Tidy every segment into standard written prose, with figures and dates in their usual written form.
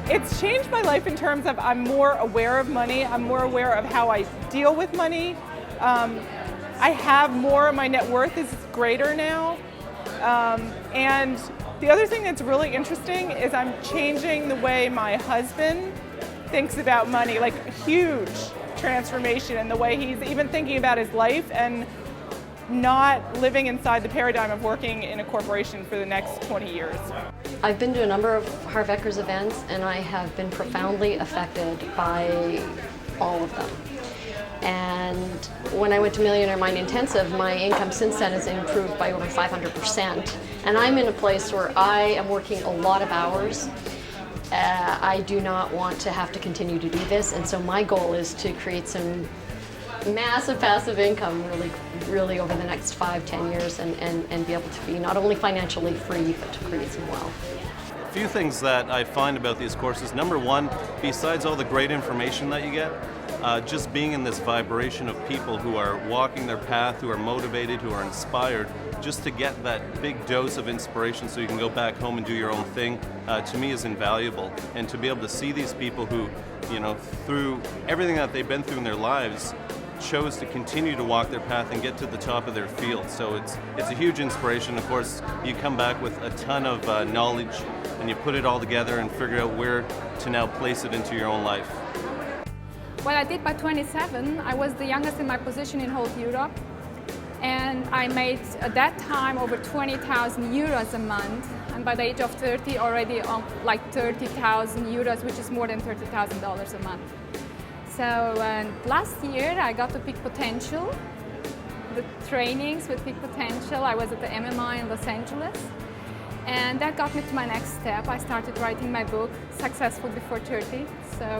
It's changed my life in terms of I'm more aware of money. I'm more aware of how I deal with money. I have more, my net worth is greater now. And the other thing that's really interesting is I'm changing the way my husband thinks about money, like a huge transformation in the way he's even thinking about his life and not living inside the paradigm of working in a corporation for the next 20 years. I've been to a number of Harv Eker's events and I have been profoundly affected by all of them. And when I went to Millionaire Mind Intensive, my income since then has improved by over 500%. And I'm in a place where I am working a lot of hours. I do not want to have to continue to do this, and so my goal is to create some massive passive income really over the next 5-10 years and be able to be not only financially free, but to create some wealth. A few things that I find about these courses. Number one, besides all the great information that you get, just being in this vibration of people who are walking their path, who are motivated, who are inspired, just to get that big dose of inspiration so you can go back home and do your own thing, to me is invaluable. And to be able to see these people who, you know, through everything that they've been through in their lives, chose to continue to walk their path and get to the top of their field. So it's a huge inspiration. Of course, you come back with a ton of knowledge and you put it all together and figure out where to now place it into your own life. Well, I did by 27. I was the youngest in my position in whole Europe. And I made, at that time, over 20,000 euros a month. And by the age of 30, already on like 30,000 euros, which is more than $30,000 a month. So last year, I got to Peak Potential, the trainings with Peak Potential. I was at the MMI in Los Angeles. And that got me to my next step. I started writing my book, Successful Before 30,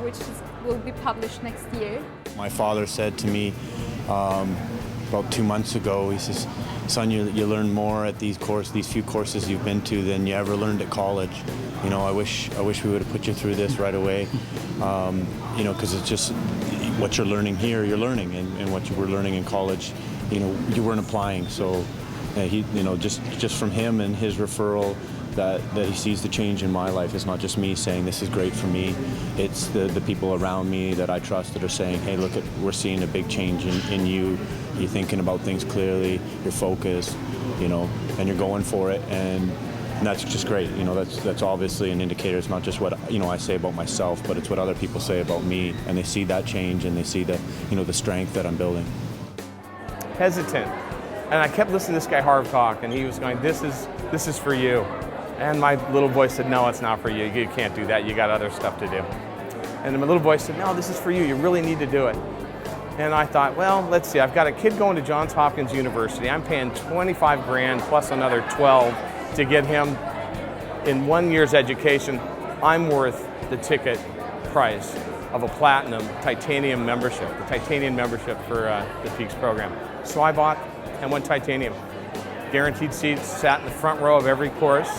which will be published next year. My father said to me about 2 months ago, he says, "Son, you learn more at these few courses you've been to than you ever learned at college. You know, I wish we would have put you through this right away. You know, because it's just what you're learning here, you're learning, and what you were learning in college, you know, you weren't applying." So he, you know, just from him and his referral, that he sees the change in my life. It's not just me saying this is great for me. It's the people around me that I trust that are saying, "Hey, look, we're seeing a big change in you. You're thinking about things clearly. You're focused, you know, and you're going for it." And that's just great. You know, that's obviously an indicator. It's not just what, you know, I say about myself, but it's what other people say about me, and they see that change and they see the, you know, the strength that I'm building. Hesitant. And I kept listening to this guy Harv talk, and he was going, this is for you. And my little voice said, "No, it's not for you. You can't do that. You got other stuff to do." And then my little voice said, "No, this is for you. You really need to do it." And I thought, well, let's see. I've got a kid going to Johns Hopkins University. I'm paying 25 grand plus another 12 to get him in 1 year's education. I'm worth the ticket price of a platinum titanium membership, the titanium membership for the Peaks program. So I bought and went titanium. Guaranteed seats, sat in the front row of every course.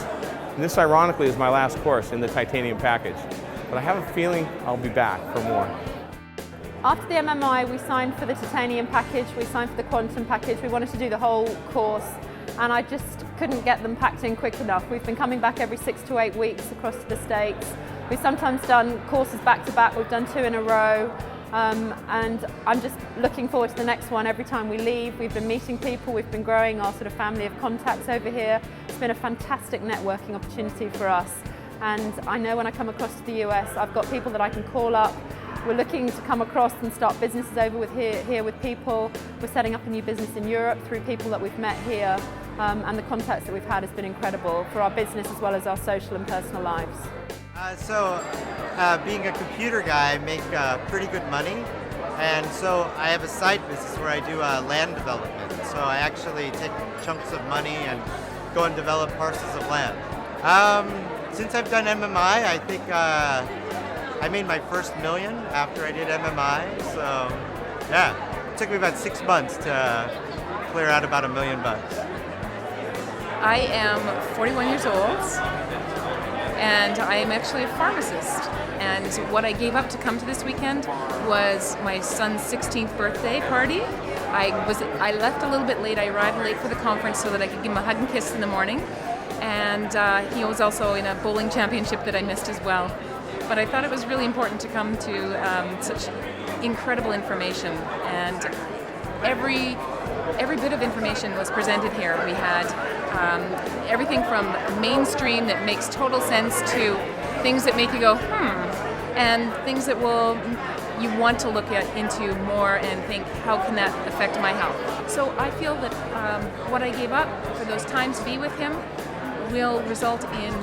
And this, ironically, is my last course in the titanium package. But I have a feeling I'll be back for more. After the MMI, we signed for the titanium package, we signed for the quantum package. We wanted to do the whole course, and I just couldn't get them packed in quick enough. We've been coming back every 6 to 8 weeks across the States. We've sometimes done courses back to back. We've done 2 in a row. And I'm just looking forward to the next one every time we leave. We've been meeting people, we've been growing our sort of family of contacts over here. It's been a fantastic networking opportunity for us. And I know when I come across to the US, I've got people that I can call up. We're looking to come across and start businesses over here with people. We're setting up a new business in Europe through people that we've met here. And the contacts that we've had has been incredible for our business as well as our social and personal lives. Being a computer guy, I make pretty good money, and so I have a side business where I do land development. So I actually take chunks of money and go and develop parcels of land. Since I've done MMI, I think I made my first million after I did MMI. So yeah, it took me about 6 months to clear out about $1 million. I am 41 years old. And I am actually a pharmacist. And what I gave up to come to this weekend was my son's 16th birthday party. I left a little bit late. I arrived late for the conference so that I could give him a hug and kiss in the morning. And he was also in a bowling championship that I missed as well. but I thought it was really important to come to such incredible information, and every bit of information was presented here. We had everything from mainstream that makes total sense to things that make you go, and things that you want to look into more and think, how can that affect my health? So I feel that what I gave up for those times to be with him will result in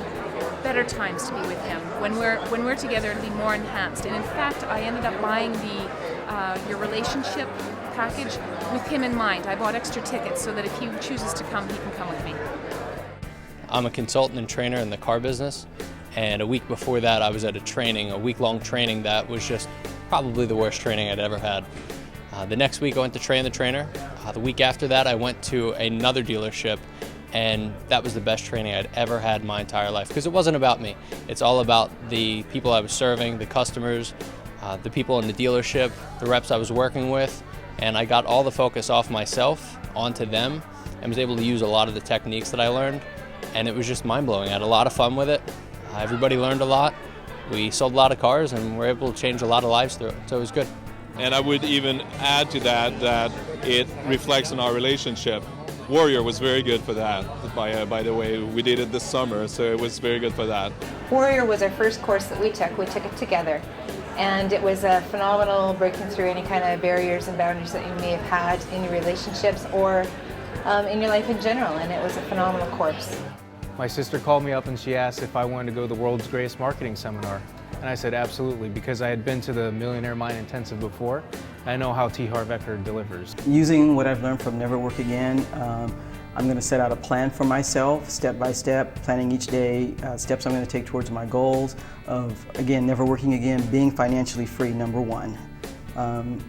better times to be with him. When we're together, it'll be more enhanced. And in fact, I ended up buying your relationship package with him in mind. I bought extra tickets so that if he chooses to come, he can come with me. I'm a consultant and trainer in the car business, and a week before that I was at a week-long training that was just probably the worst training I'd ever had. The next week I went to train the trainer. The week after that I went to another dealership, and that was the best training I'd ever had in my entire life, because it wasn't about me. It's all about the people I was serving, the customers, the people in the dealership, the reps I was working with, and I got all the focus off myself onto them and was able to use a lot of the techniques that I learned, and it was just mind-blowing. I had a lot of fun with it. Everybody learned a lot. We sold a lot of cars and were able to change a lot of lives through it, so it was good. And I would even add to that it reflects on our relationship. Warrior was very good for that, by the way. We did it this summer, so it was very good for that. Warrior was our first course that we took. We took it together. And it was a phenomenal breaking through any kind of barriers and boundaries that you may have had in your relationships or in your life in general. And it was a phenomenal course. My sister called me up and she asked if I wanted to go to the world's greatest marketing seminar. And I said absolutely, because I had been to the Millionaire Mind Intensive before. And I know how Harv Eker delivers. Using what I've learned from Never Work Again, I'm going to set out a plan for myself, step by step, planning each day, steps I'm going to take towards my goals of, again, never working again, being financially free, number one.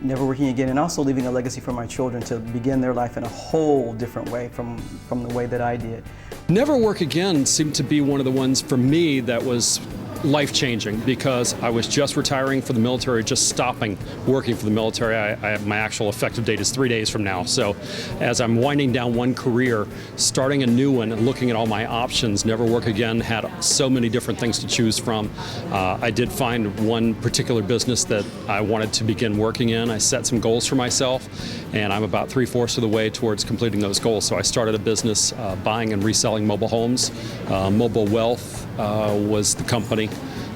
Never working again, and also leaving a legacy for my children to begin their life in a whole different way from the way that I did. Never Work Again seemed to be one of the ones for me that was life-changing, because I was just retiring for the military, just stopping working for the military. I have my actual effective date is 3 days from now. So as I'm winding down one career, starting a new one and looking at all my options, Never Work Again had so many different things to choose from. I did find one particular business that I wanted to begin working in. I set some goals for myself, and I'm about 3/4 of the way towards completing those goals. So I started a business buying and reselling mobile homes. Mobile Wealth was the company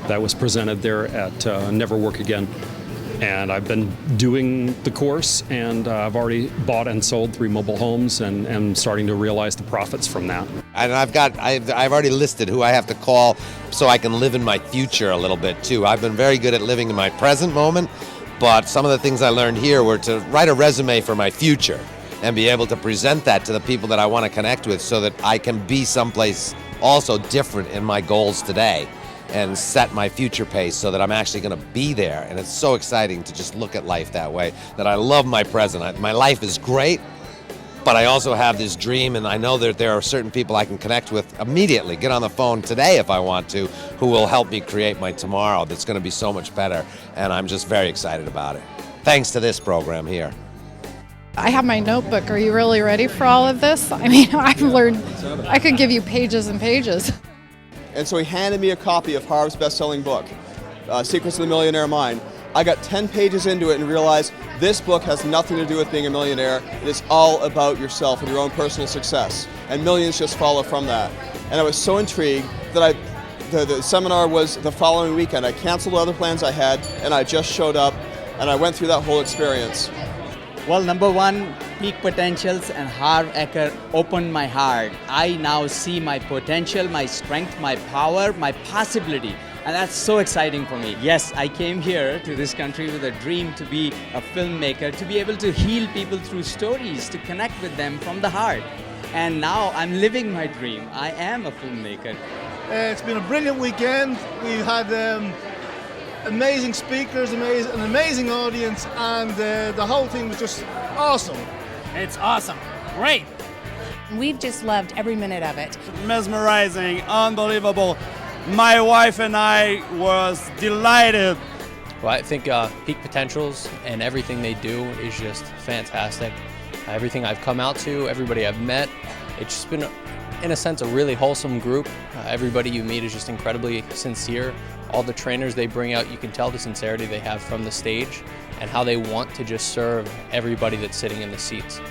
that was presented there at Never Work Again. And I've been doing the course, and I've already bought and sold 3 mobile homes, and starting to realize the profits from that. And I've already listed who I have to call so I can live in my future a little bit too. I've been very good at living in my present moment, but some of the things I learned here were to write a resume for my future and be able to present that to the people that I want to connect with, so that I can be someplace also different in my goals today and set my future pace so that I'm actually going to be there. And it's so exciting to just look at life that way, that I love my present. My life is great, but I also have this dream, and I know that there are certain people I can connect with immediately, get on the phone today if I want to, who will help me create my tomorrow that's going to be so much better, and I'm just very excited about it. Thanks to this program here. I have my notebook. Are you really ready for all of this? I mean, I've learned, I could give you pages and pages. And so he handed me a copy of Harv's best-selling book, Secrets of the Millionaire Mind. I got 10 pages into it and realized this book has nothing to do with being a millionaire. It is all about yourself and your own personal success. And millions just follow from that. And I was so intrigued that the seminar was the following weekend. I canceled other plans I had, and I just showed up, and I went through that whole experience. Well, number one, Peak Potentials and Harv Eker opened my heart. I now see my potential, my strength, my power, my possibility. And that's so exciting for me. Yes, I came here to this country with a dream to be a filmmaker, to be able to heal people through stories, to connect with them from the heart. And now I'm living my dream. I am a filmmaker. It's been a brilliant weekend. We've had amazing speakers, an amazing audience, and the whole thing was just awesome. It's awesome. Great. We've just loved every minute of it. Mesmerizing, unbelievable. My wife and I was delighted. Well, I think Peak Potentials and everything they do is just fantastic. Everything I've come out to, everybody I've met, it's just been, in a sense, a really wholesome group. Everybody you meet is just incredibly sincere. All the trainers they bring out, you can tell the sincerity they have from the stage and how they want to just serve everybody that's sitting in the seats.